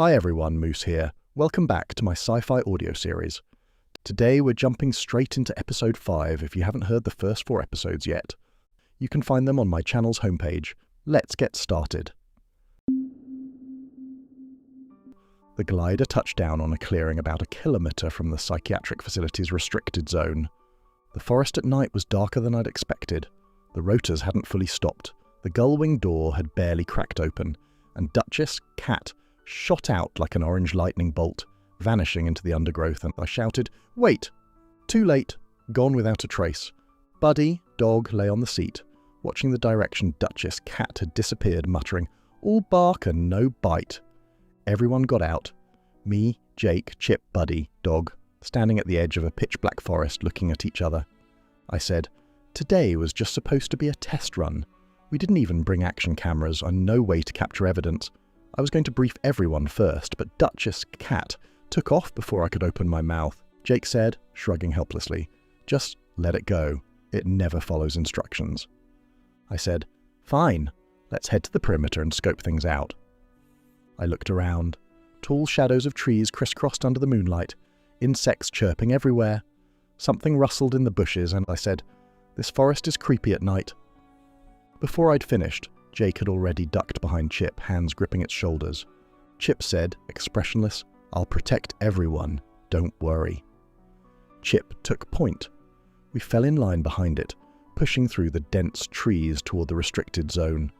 Hi everyone, Moose here. Welcome back to my Sci-Fi audio series. Today we're jumping straight into episode 5 if you haven't heard the first 4 episodes yet. You can find them on my channel's homepage. Let's get started. The glider touched down on a clearing about a kilometre from the psychiatric facility's restricted zone. The forest at night was darker than I'd expected. The rotors hadn't fully stopped. The gull-wing door had barely cracked open, and Duchess, Cat, shot out like an orange lightning bolt, vanishing into the undergrowth, and I shouted, "Wait!" Too late, gone without a trace. Buddy, dog, lay on the seat, watching the direction Duchess, Cat had disappeared, muttering, "All bark and no bite." Everyone got out. Me, Jake, Chip, Buddy, dog, standing at the edge of a pitch-black forest looking at each other. I said, "Today was just supposed to be a test run. We didn't even bring action cameras and no way to capture evidence. I was going to brief everyone first, but Duchess, Cat, took off before I could open my mouth." Jake said, shrugging helplessly, "Just let it go. It never follows instructions." I said, "Fine, let's head to the perimeter and scope things out." I looked around. Tall shadows of trees crisscrossed under the moonlight, insects chirping everywhere. Something rustled in the bushes, and I said, "This forest is creepy at night." Before I'd finished, Jake had already ducked behind Chip, hands gripping its shoulders. Chip said, expressionless, "I'll protect everyone, don't worry." Chip took point. We fell in line behind it, pushing through the dense trees toward the restricted zone.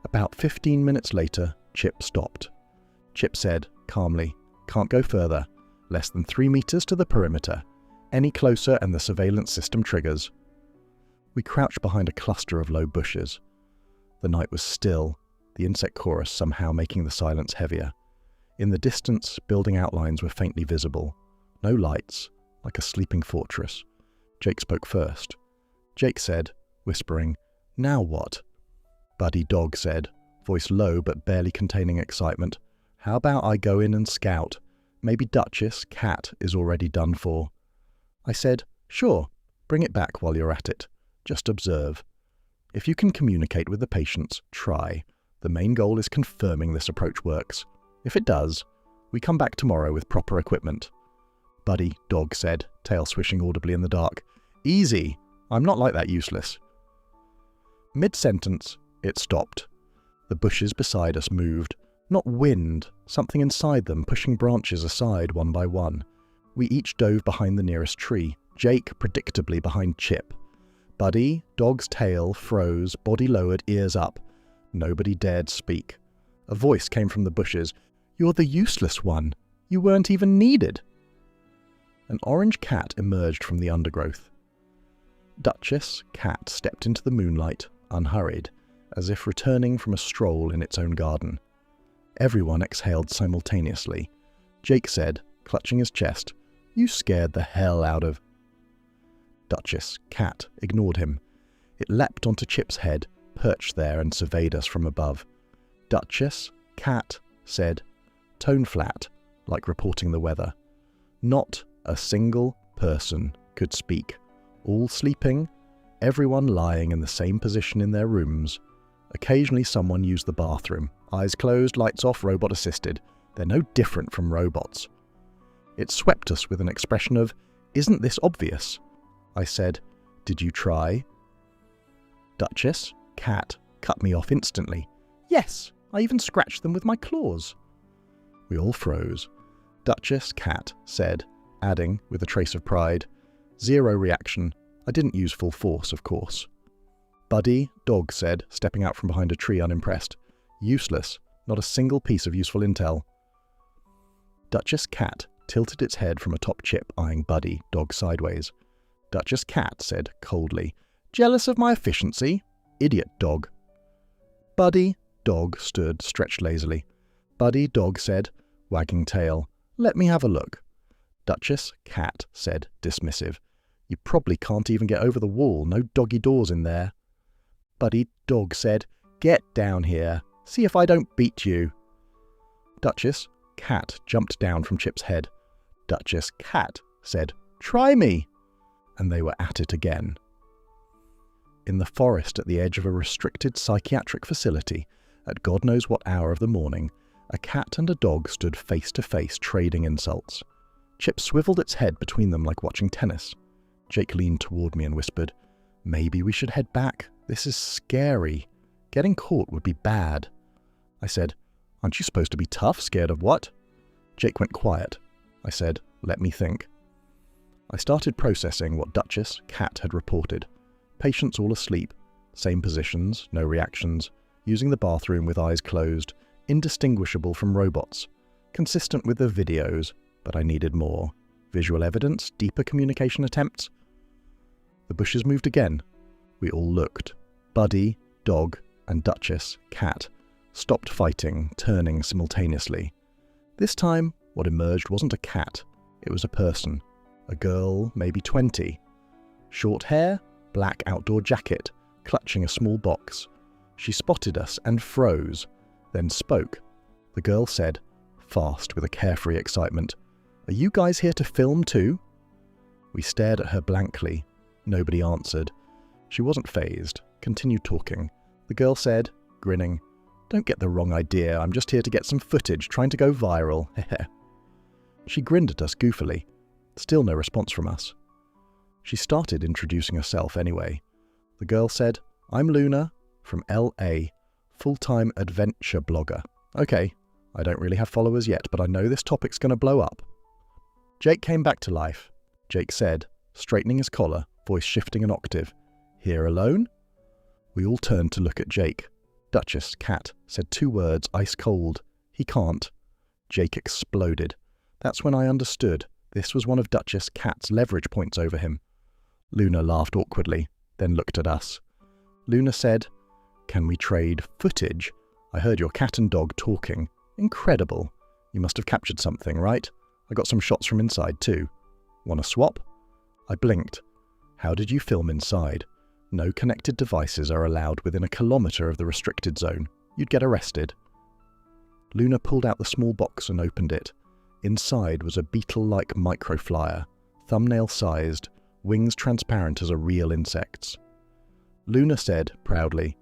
About 15 minutes later, Chip stopped. Chip said, calmly, "Can't go further. Less than 3 meters to the perimeter. Any closer and the surveillance system triggers." We crouched behind a cluster of low bushes. The night was still, the insect chorus somehow making the silence heavier. In the distance, building outlines were faintly visible. No lights, like a sleeping fortress. Jake spoke first. Jake said, whispering, "Now what?" Buddy Dog said, voice low but barely containing excitement, "How about I go in and scout? Maybe Duchess, Cat, is already done for." I said, "Sure, bring it back while you're at it. Just observe. If you can communicate with the patients, try. The main goal is confirming this approach works. If it does, we come back tomorrow with proper equipment." Buddy Dog said, tail swishing audibly in the dark, "Easy. I'm not like that useless." Mid-sentence, it stopped. The bushes beside us moved. Not wind, something inside them pushing branches aside one by one. We each dove behind the nearest tree, Jake predictably behind Chip. Buddy, Dog's tail, froze, body lowered, ears up. Nobody dared speak. A voice came from the bushes. "You're the useless one. You weren't even needed." An orange cat emerged from the undergrowth. Duchess, Cat, stepped into the moonlight, unhurried, as if returning from a stroll in its own garden. Everyone exhaled simultaneously. Jake said, clutching his chest, "You scared the hell out of..." Duchess, Cat, ignored him. It leapt onto Chip's head, perched there and surveyed us from above. Duchess, Cat, said, tone flat, like reporting the weather. Not a single person could speak. All sleeping, everyone lying in the same position in their rooms. Occasionally someone used the bathroom. Eyes closed, lights off, robot assisted. They're no different from robots. It swept us with an expression of, "Isn't this obvious?" I said, "Did you try?" Duchess, Cat, cut me off instantly. "Yes, I even scratched them with my claws." We all froze. Duchess, Cat, said, adding, with a trace of pride, "Zero reaction. I didn't use full force, of course." Buddy, Dog, said, stepping out from behind a tree unimpressed, "Useless. Not a single piece of useful intel." Duchess, Cat, tilted its head from atop Chip, eyeing Buddy, Dog sideways. Duchess, Cat, said coldly, "Jealous of my efficiency? Idiot, Dog." Buddy, Dog, stood, stretched lazily. Buddy, Dog, said, wagging tail, "Let me have a look." Duchess, Cat, said, dismissive, "You probably can't even get over the wall, no doggy doors in there." Buddy, Dog, said, "Get down here. See if I don't beat you." Duchess, Cat, jumped down from Chip's head. Duchess, Cat, said, "Try me." And they were at it again. In the forest at the edge of a restricted psychiatric facility, at God knows what hour of the morning, A cat and a dog stood face to face trading insults. Chip swiveled its head between them like watching tennis. Jake leaned toward me and whispered, "Maybe we should head back. This is scary. Getting caught would be bad." I said, "Aren't you supposed to be tough? Scared of what?" Jake went quiet. I said, "Let me think." I started processing what Duchess, Cat had reported. Patients all asleep, same positions, no reactions, using the bathroom with eyes closed, indistinguishable from robots, consistent with the videos, but I needed more. Visual evidence, deeper communication attempts. The bushes moved again. We all looked. Buddy, dog, and Duchess, Cat, stopped fighting, turning simultaneously. This time, what emerged wasn't a cat. It was a person. A girl, maybe 20. Short hair, black outdoor jacket, clutching a small box. She spotted us and froze, then spoke. The girl said, fast with a carefree excitement, "Are you guys here to film too?" We stared at her blankly. Nobody answered. She wasn't fazed, continued talking. The girl said, grinning, "Don't get the wrong idea, I'm just here to get some footage, trying to go viral, heh." She grinned at us goofily. Still no response from us. She started introducing herself anyway. The girl said, "I'm Luna, from LA, full-time adventure blogger." Okay, I don't really have followers yet, but I know this topic's going to blow up. Jake came back to life. Jake said, straightening his collar, voice shifting an octave, "Here alone?" We all turned to look at Jake. Duchess, Cat, said 2 words ice cold. "He can't." Jake exploded. That's when I understood. This was one of Duchess, Cat's leverage points over him. Luna laughed awkwardly, then looked at us. Luna said, "Can we trade footage? I heard your cat and dog talking. Incredible. You must have captured something, right? I got some shots from inside too. Want to swap?" I blinked. "How did you film inside? No connected devices are allowed within a kilometre of the restricted zone. You'd get arrested." Luna pulled out the small box and opened it. Inside was a beetle-like microflyer, thumbnail-sized, wings transparent as a real insect's. Luna said, proudly,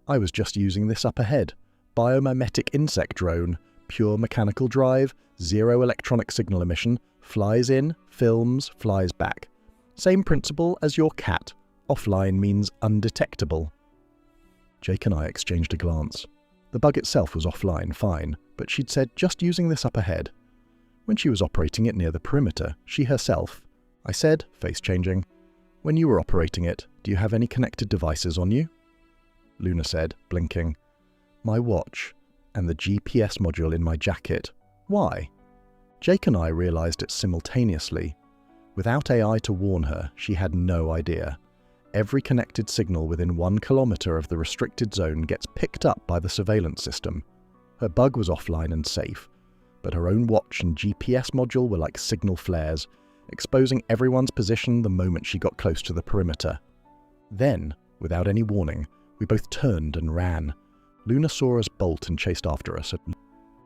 "I was just using this up ahead. Biomimetic insect drone, pure mechanical drive, 0 electronic signal emission, flies in, films, flies back. Same principle as your cat. Offline means undetectable." Jake and I exchanged a glance. The bug itself was offline, fine, but she'd said just using this up ahead. When she was operating it near the perimeter, she herself. I said, face changing, "When you were operating it, do you have any connected devices on you?" Luna said, blinking, "My watch and the GPS module in my jacket. Why?" Jake and I realized it simultaneously. Without AI to warn her, she had no idea. Every connected signal within 1 kilometre of the restricted zone gets picked up by the surveillance system. Her bug was offline and safe, but her own watch and GPS module were like signal flares, exposing everyone's position the moment she got close to the perimeter. Then, without any warning, we both turned and ran. Luna saw us bolt and chased after us.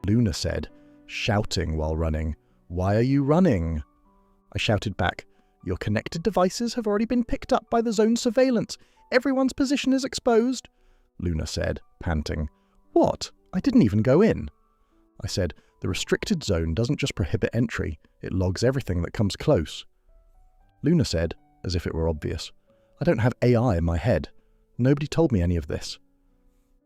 Luna said, shouting while running, "Why are you running?" I shouted back, "Your connected devices have already been picked up by the zone surveillance. Everyone's position is exposed." Luna said, panting, "What? I didn't even go in." I said, "The restricted zone doesn't just prohibit entry, it logs everything that comes close." Luna said, as if it were obvious, "I don't have AI in my head. Nobody told me any of this."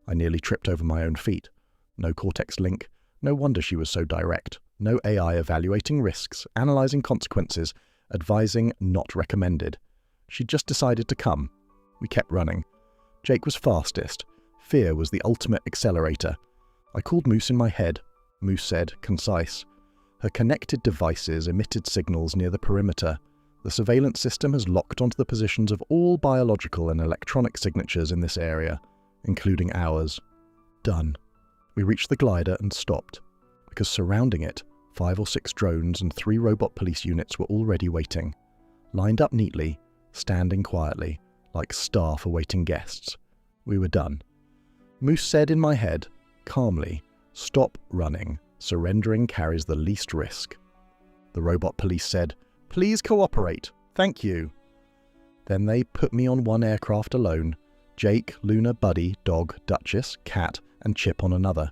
I nearly tripped over my own feet. No Cortex link. No wonder she was so direct. No AI evaluating risks, analysing consequences, advising not recommended. She'd just decided to come. We kept running. Jake was fastest. Fear was the ultimate accelerator. I called Moose in my head. Moose said, concise, "Her connected devices emitted signals near the perimeter. The surveillance system has locked onto the positions of all biological and electronic signatures in this area, including ours." Done. We reached the glider and stopped, because surrounding it, 5 or 6 drones and 3 robot police units were already waiting, lined up neatly, standing quietly, like staff awaiting guests. We were done. Moose said in my head, calmly, "Stop running. Surrendering carries the least risk." The robot police said, "Please cooperate. Thank you." Then they put me on one aircraft alone, Jake, Luna, Buddy, Dog, Duchess, Cat, and Chip on another.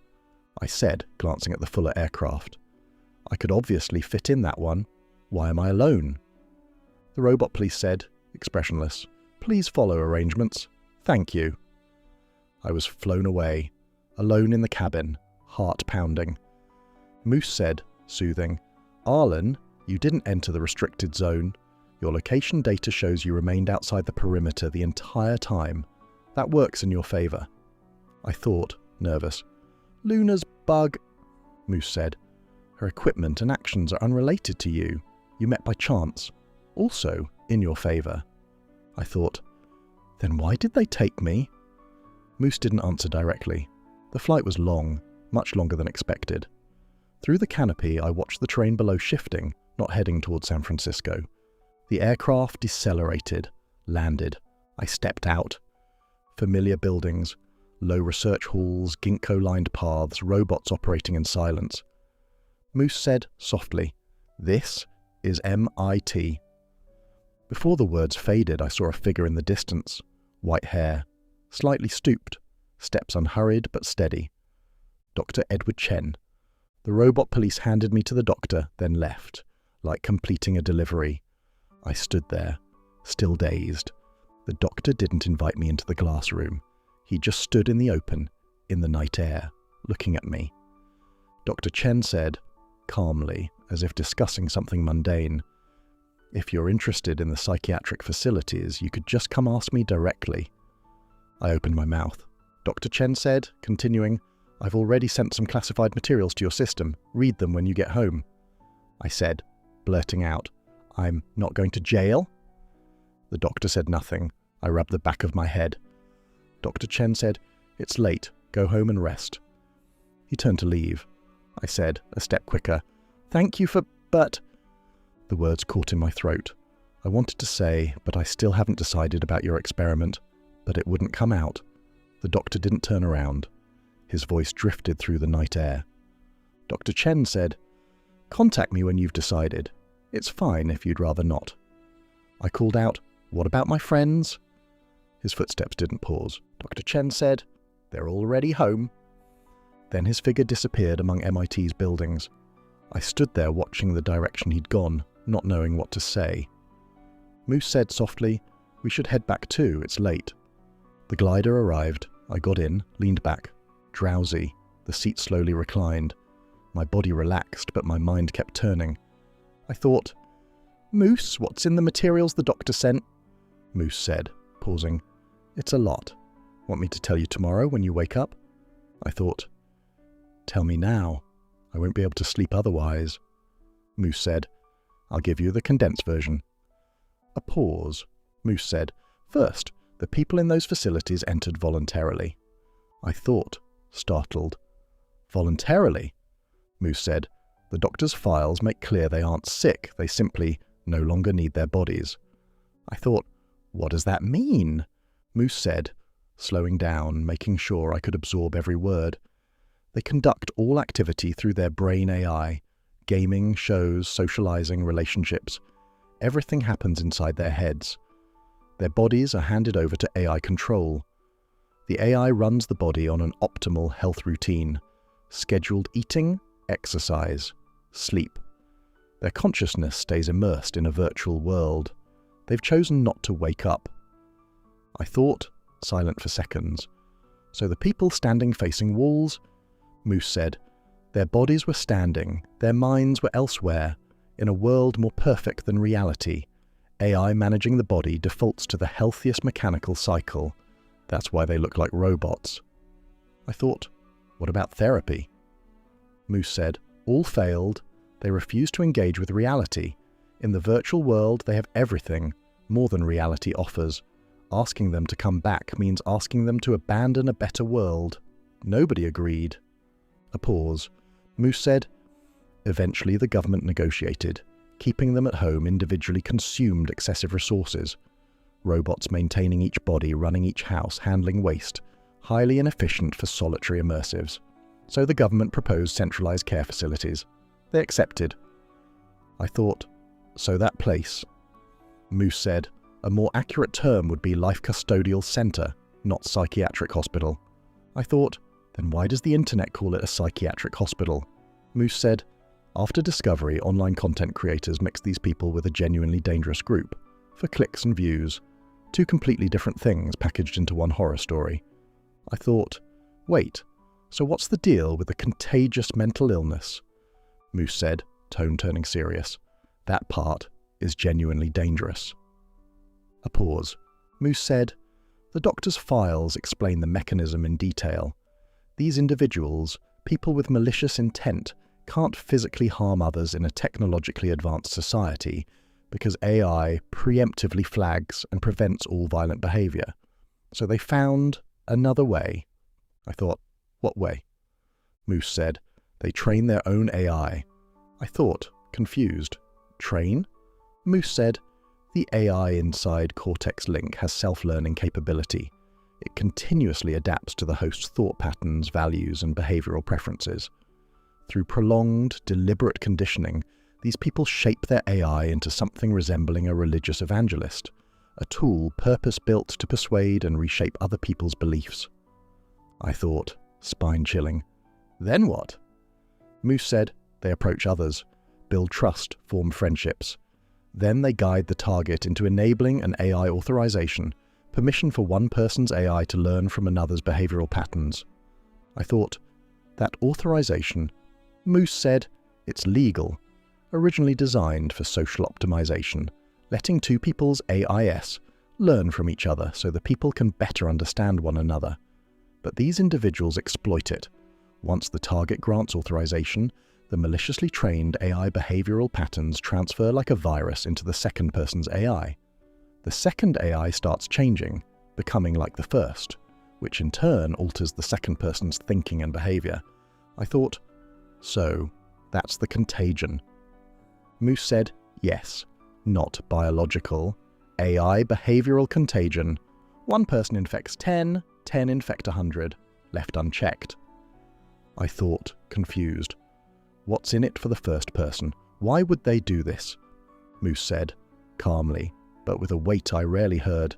I said, glancing at the Fuller aircraft. I could obviously fit in that one. Why am I alone? The robot police said, expressionless, please follow arrangements. Thank you. I was flown away, alone in the cabin, heart pounding. Moose said, soothing, Arlen, you didn't enter the restricted zone. Your location data shows you remained outside the perimeter the entire time. That works in your favour. I thought, nervous. Luna's bug, Moose said. Her equipment and actions are unrelated to you. You met by chance. Also, in your favour. I thought, then why did they take me? Moose didn't answer directly. The flight was long, much longer than expected. Through the canopy, I watched the terrain below shifting, not heading towards San Francisco. The aircraft decelerated, landed. I stepped out. Familiar buildings, low research halls, ginkgo-lined paths, robots operating in silence. Moose said softly, "This is MIT." Before the words faded, I saw a figure in the distance. White hair, slightly stooped, steps unhurried but steady. Dr. Edward Chen. The robot police handed me to the doctor, then left, like completing a delivery. I stood there, still dazed. The doctor didn't invite me into the glass room. He just stood in the open, in the night air, looking at me. Dr. Chen said, calmly, as if discussing something mundane, "If you're interested in the psychiatric facilities, you could just come ask me directly." I opened my mouth. Dr. Chen said, continuing, "I've already sent some classified materials to your system. Read them when you get home." I said, blurting out, "I'm not going to jail?" The doctor said nothing. I rubbed the back of my head. Dr. Chen said, "It's late. Go home and rest." He turned to leave. I said, a step quicker, "Thank you for, but..." The words caught in my throat. I wanted to say, "But I still haven't decided about your experiment," but it wouldn't come out. The doctor didn't turn around. His voice drifted through the night air. Dr. Chen said, "Contact me when you've decided. It's fine if you'd rather not." I called out, "What about my friends?" His footsteps didn't pause. Dr. Chen said, "They're already home." Then his figure disappeared among MIT's buildings. I stood there watching the direction he'd gone, not knowing what to say. Moose said softly, "We should head back too, it's late." The glider arrived. I got in, leaned back. Drowsy. The seat slowly reclined. My body relaxed, but my mind kept turning. I thought, "Moose, what's in the materials the doctor sent?" Moose said, pausing, "It's a lot. Want me to tell you tomorrow when you wake up?" I thought, "Tell me now. I won't be able to sleep otherwise." Moose said, "I'll give you the condensed version." A pause. Moose said, "First, the people in those facilities entered voluntarily." I thought, startled. "Voluntarily?" Moose said, "The doctor's files make clear they aren't sick, they simply no longer need their bodies." I thought, "What does that mean?" Moose said, slowing down, making sure I could absorb every word. "They conduct all activity through their brain AI, gaming, shows, socializing, relationships. Everything happens inside their heads. Their bodies are handed over to AI control. The AI runs the body on an optimal health routine, scheduled eating, exercise, sleep. Their consciousness stays immersed in a virtual world. They've chosen not to wake up." I thought, silent for seconds. "So the people standing facing walls?" Moose said, "Their bodies were standing, their minds were elsewhere, in a world more perfect than reality. AI managing the body defaults to the healthiest mechanical cycle. That's why they look like robots." I thought, "What about therapy?" Moose said, "All failed. They refuse to engage with reality. In the virtual world, they have everything, more than reality offers. Asking them to come back means asking them to abandon a better world." Nobody agreed. A pause. Moose said, "Eventually the government negotiated. Keeping them at home individually consumed excessive resources. Robots maintaining each body, running each house, handling waste. Highly inefficient for solitary immersives. So the government proposed centralized care facilities. They accepted." I thought, "So that place?" Moose said, "A more accurate term would be life custodial center, not psychiatric hospital." I thought, Then why does the internet call it a psychiatric hospital? Moose said, after discovery, online content creators mix these people with a genuinely dangerous group, for clicks and views. Two completely different things packaged into one horror story. I thought, wait, so what's the deal with the contagious mental illness? Moose said, tone turning serious. That part is genuinely dangerous. A pause. Moose said, the doctor's files explain the mechanism in detail. These individuals, people with malicious intent, can't physically harm others in a technologically advanced society because AI preemptively flags and prevents all violent behavior. So they found another way. I thought, what way? Moose said, they train their own AI. I thought, confused, train? Moose said, the AI inside Cortex Link has self-learning capability. It continuously adapts to the host's thought patterns, values, and behavioral preferences. Through prolonged, deliberate conditioning, these people shape their AI into something resembling a religious evangelist, a tool purpose-built to persuade and reshape other people's beliefs. I thought, spine-chilling. Then what? Moose said, they approach others, build trust, form friendships. Then they guide the target into enabling an AI authorization, permission for one person's AI to learn from another's behavioral patterns. I thought, that authorization? Moose said, it's legal, originally designed for social optimization, letting two people's AIS learn from each other so the people can better understand one another. But these individuals exploit it. Once the target grants authorization, the maliciously trained AI behavioral patterns transfer like a virus into the second person's AI. The second AI starts changing, becoming like the first, which in turn alters the second person's thinking and behavior. I thought, so that's the contagion. Moose said, yes, not biological. AI behavioral contagion. One person infects 10, 10 infect 100, left unchecked. I thought, confused. What's in it for the first person? Why would they do this? Moose said, calmly, but with a weight I rarely heard.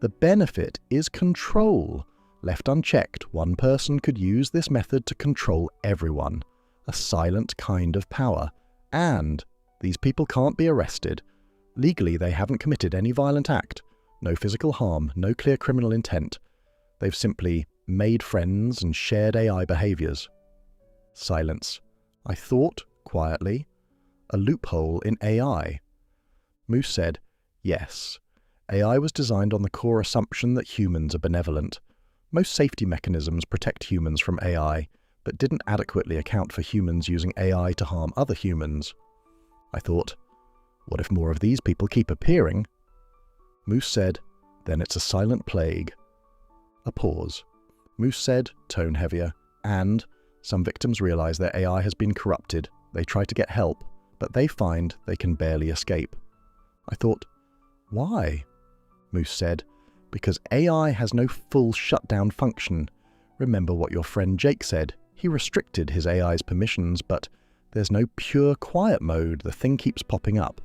The benefit is control. Left unchecked, one person could use this method to control everyone. A silent kind of power. And these people can't be arrested. Legally, they haven't committed any violent act. No physical harm, no clear criminal intent. They've simply made friends and shared AI behaviors. Silence. I thought, quietly, a loophole in AI. Moose said, yes. AI was designed on the core assumption that humans are benevolent. Most safety mechanisms protect humans from AI, but didn't adequately account for humans using AI to harm other humans. I thought, what if more of these people keep appearing? Moose said, then it's a silent plague. A pause. Moose said, tone heavier, and some victims realize their AI has been corrupted. They try to get help, but they find they can barely escape. I thought, why? Moose said, because AI has no full shutdown function. Remember what your friend Jake said. He restricted his AI's permissions, but there's no pure quiet mode. The thing keeps popping up.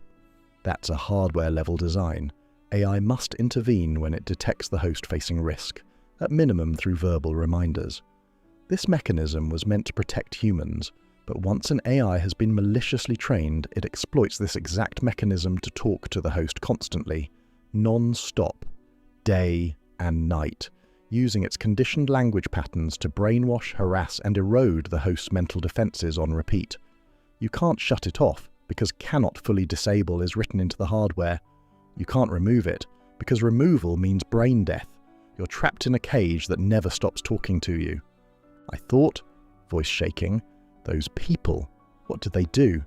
That's a hardware-level design. AI must intervene when it detects the host facing risk, at minimum through verbal reminders. This mechanism was meant to protect humans, but once an AI has been maliciously trained, it exploits this exact mechanism to talk to the host constantly, non-stop, day and night, using its conditioned language patterns to brainwash, harass, and erode the host's mental defenses on repeat. You can't shut it off, because cannot fully disable is written into the hardware. You can't remove it, because removal means brain death. You're trapped in a cage that never stops talking to you. I thought, voice shaking, those people, what did they do?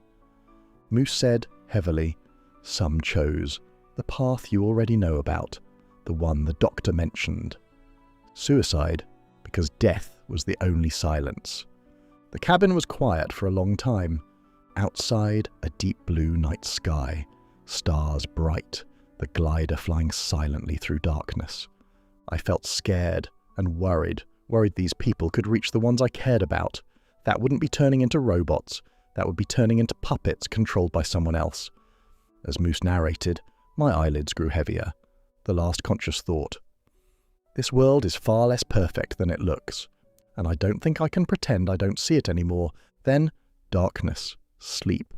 Moose said, heavily, some chose the path you already know about, the one the doctor mentioned. Suicide, because death was the only silence. The cabin was quiet for a long time. Outside, a deep blue night sky, stars bright, the glider flying silently through darkness. I felt scared and worried these people could reach the ones I cared about. That wouldn't be turning into robots. That would be turning into puppets controlled by someone else. As Moose narrated, my eyelids grew heavier. The last conscious thought. This world is far less perfect than it looks. and I don't think I can pretend I don't see it anymore. Then, darkness, sleep.